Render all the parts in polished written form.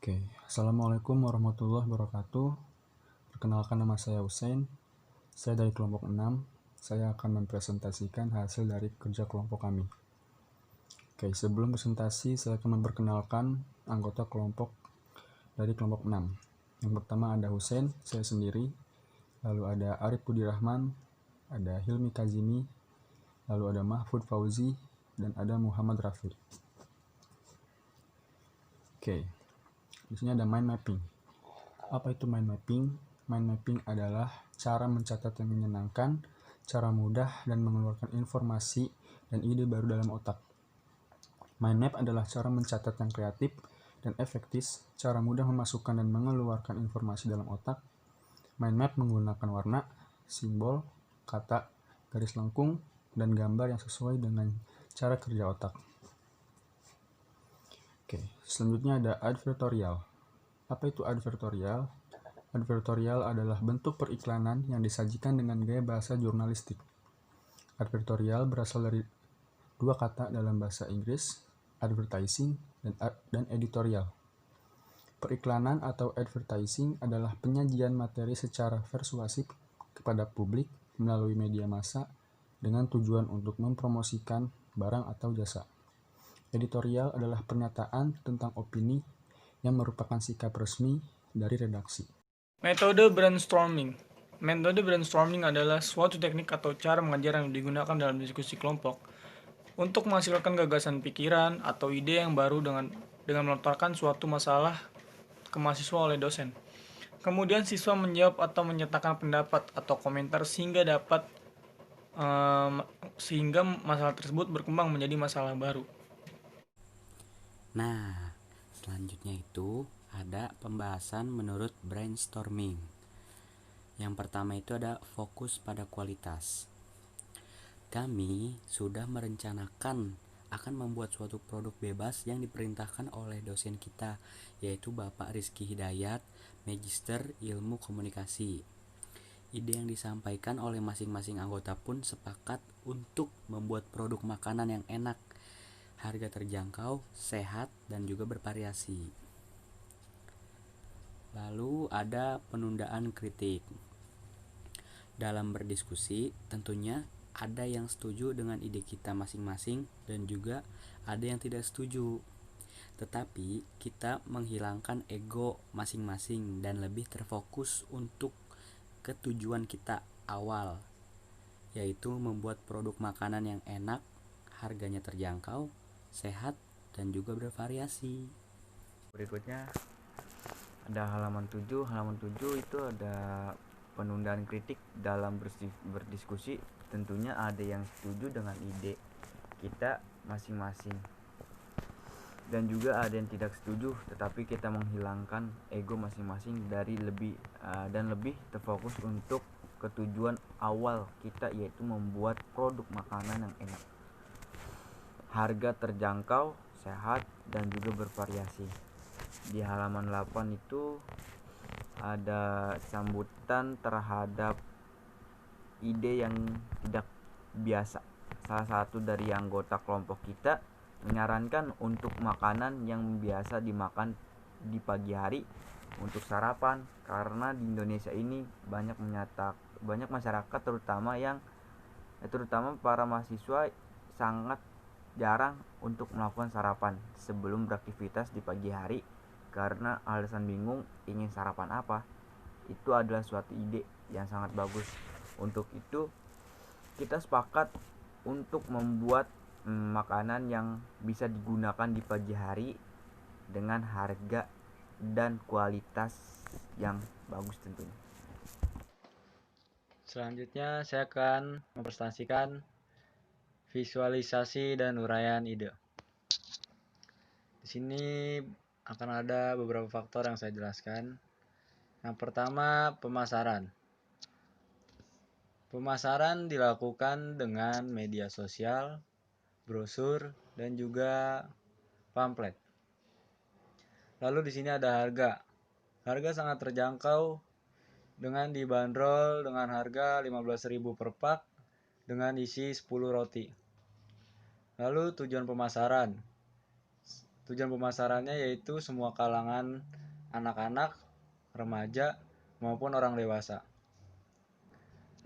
Oke, Assalamualaikum warahmatullahi wabarakatuh. Perkenalkan, nama saya Hussein. Saya dari kelompok 6. Saya akan mempresentasikan hasil dari kerja kelompok kami. Oke, sebelum presentasi saya akan memperkenalkan anggota kelompok dari kelompok 6. Yang pertama ada Hussein, saya sendiri. Lalu ada Arif Budirahman, ada Hilmi Kazimi, lalu ada Mahfud Fauzi, dan ada Muhammad Rafiq. Oke, di sini ada mind mapping. Apa itu mind mapping? Mind mapping adalah cara mencatat yang menyenangkan, cara mudah dan mengeluarkan informasi dan ide baru dalam otak. Mind map adalah cara mencatat yang kreatif dan efektif, cara mudah memasukkan dan mengeluarkan informasi dalam otak. Mind map menggunakan warna, simbol, kata, garis lengkung, dan gambar yang sesuai dengan cara kerja otak. Oke, selanjutnya ada advertorial. Apa itu advertorial? Advertorial adalah bentuk periklanan yang disajikan dengan gaya bahasa jurnalistik. Advertorial berasal dari dua kata dalam bahasa Inggris, advertising dan editorial. Periklanan atau advertising adalah penyajian materi secara persuasif kepada publik melalui media massa dengan tujuan untuk mempromosikan barang atau jasa. Editorial adalah pernyataan tentang opini yang merupakan sikap resmi dari redaksi. Metode brainstorming. Metode brainstorming adalah suatu teknik atau cara mengajar yang digunakan dalam diskusi kelompok untuk menghasilkan gagasan pikiran atau ide yang baru dengan melontarkan suatu masalah ke mahasiswa oleh dosen. Kemudian siswa menjawab atau menyatakan pendapat atau komentar sehingga masalah tersebut berkembang menjadi masalah baru. Nah, selanjutnya itu ada pembahasan menurut brainstorming. Yang pertama itu ada fokus pada kualitas. Kami sudah merencanakan akan membuat suatu produk bebas yang diperintahkan oleh dosen kita, yaitu Bapak Rizky Hidayat, Magister Ilmu Komunikasi. Ide yang disampaikan oleh masing-masing anggota pun sepakat untuk membuat produk makanan yang enak, harga terjangkau, sehat, dan juga bervariasi. Lalu ada penundaan kritik. Dalam berdiskusi, tentunya ada yang setuju dengan ide kita masing-masing dan juga ada yang tidak setuju. Tetapi kita menghilangkan ego masing-masing dan lebih terfokus untuk ketujuan kita awal, yaitu membuat produk makanan yang enak, harganya terjangkau, sehat, dan juga bervariasi. Berikutnya ada halaman 7. Halaman 7 itu ada penundaan kritik dalam berdiskusi. Tentunya ada yang setuju dengan ide kita masing-masing dan juga ada yang tidak setuju, tetapi kita menghilangkan ego masing-masing dari lebih terfokus untuk ketujuan awal kita, yaitu membuat produk makanan yang enak, harga terjangkau, sehat, dan juga bervariasi. Di halaman 8 itu ada sambutan terhadap ide yang tidak biasa. Salah satu dari anggota kelompok kita menyarankan untuk makanan yang biasa dimakan di pagi hari untuk sarapan, karena di Indonesia ini banyak masyarakat terutama para mahasiswa sangat jarang untuk melakukan sarapan sebelum beraktivitas di pagi hari karena alasan bingung ingin sarapan apa. Itu adalah suatu ide yang sangat bagus. Untuk itu kita sepakat untuk membuat makanan yang bisa digunakan di pagi hari dengan harga dan kualitas yang bagus tentunya. Selanjutnya saya akan mempresentasikan visualisasi dan uraian ide. Di sini akan ada beberapa faktor yang saya jelaskan. Yang pertama, pemasaran. Pemasaran dilakukan dengan media sosial, brosur, dan juga pamflet. Lalu di sini ada harga. Harga sangat terjangkau dengan dibanderol dengan harga 15.000 per pak dengan isi 10 roti. Lalu tujuan pemasaran. Tujuan pemasarannya yaitu semua kalangan anak-anak, remaja, maupun orang dewasa.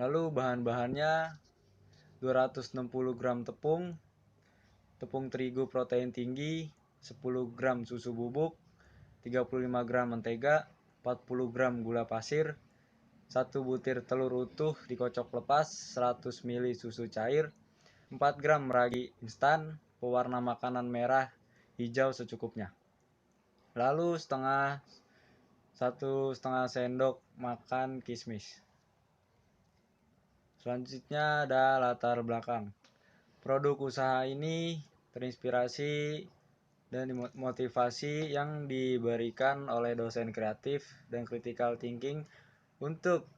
Lalu bahan-bahannya 260 gram tepung terigu protein tinggi, 10 gram susu bubuk, 35 gram mentega, 40 gram gula pasir, 1 butir telur utuh dikocok lepas, 100 ml susu cair, 4 gram ragi instan, pewarna makanan merah, hijau secukupnya. Lalu 1,5 sendok makan kismis. Selanjutnya ada latar belakang. Produk usaha ini terinspirasi dan motivasi yang diberikan oleh dosen kreatif dan critical thinking untuk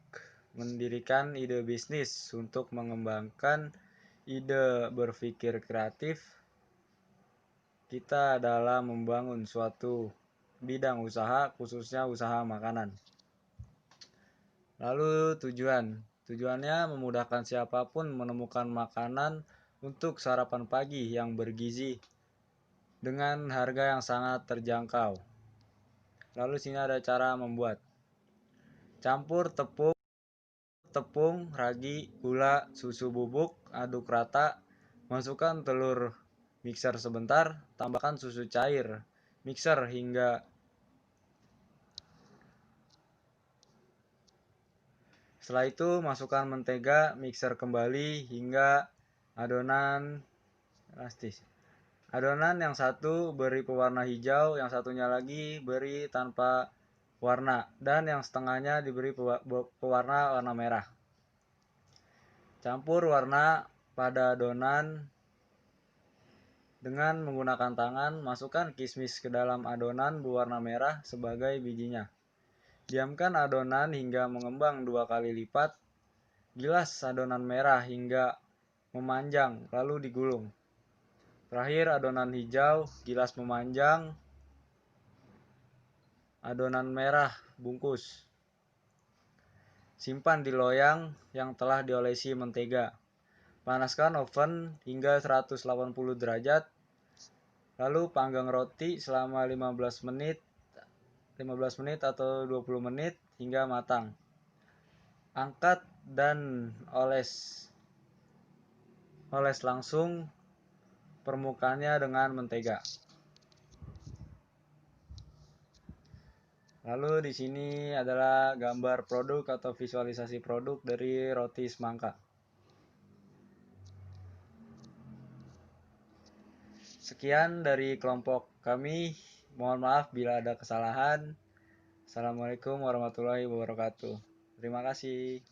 mendirikan ide bisnis untuk mengembangkan ide berpikir kreatif kita dalam membangun suatu bidang usaha, khususnya usaha makanan. Lalu tujuannya memudahkan siapapun menemukan makanan untuk sarapan pagi yang bergizi dengan harga yang sangat terjangkau. Lalu sini ada cara membuat. Campur tepung, ragi, gula, susu bubuk, aduk rata, masukkan telur, mixer sebentar, tambahkan susu cair, mixer hingga setelah itu masukkan mentega, mixer kembali hingga adonan elastis. Adonan yang satu beri pewarna hijau, yang satunya lagi beri tanpa warna, dan yang setengahnya diberi pewarna warna merah. Campur warna pada adonan dengan menggunakan tangan, masukkan kismis ke dalam adonan berwarna merah sebagai bijinya. Diamkan adonan hingga mengembang 2 kali lipat. Gilas adonan merah hingga memanjang, lalu digulung. Terakhir adonan hijau, gilas memanjang, adonan merah bungkus. Simpan di loyang yang telah diolesi mentega. Panaskan oven hingga 180 derajat. Lalu panggang roti selama 15 menit atau 20 menit hingga matang. Angkat dan oles langsung permukaannya dengan mentega. Lalu di sini adalah gambar produk atau visualisasi produk dari roti semangka. Sekian dari kelompok kami. Mohon maaf bila ada kesalahan. Assalamualaikum warahmatullahi wabarakatuh. Terima kasih.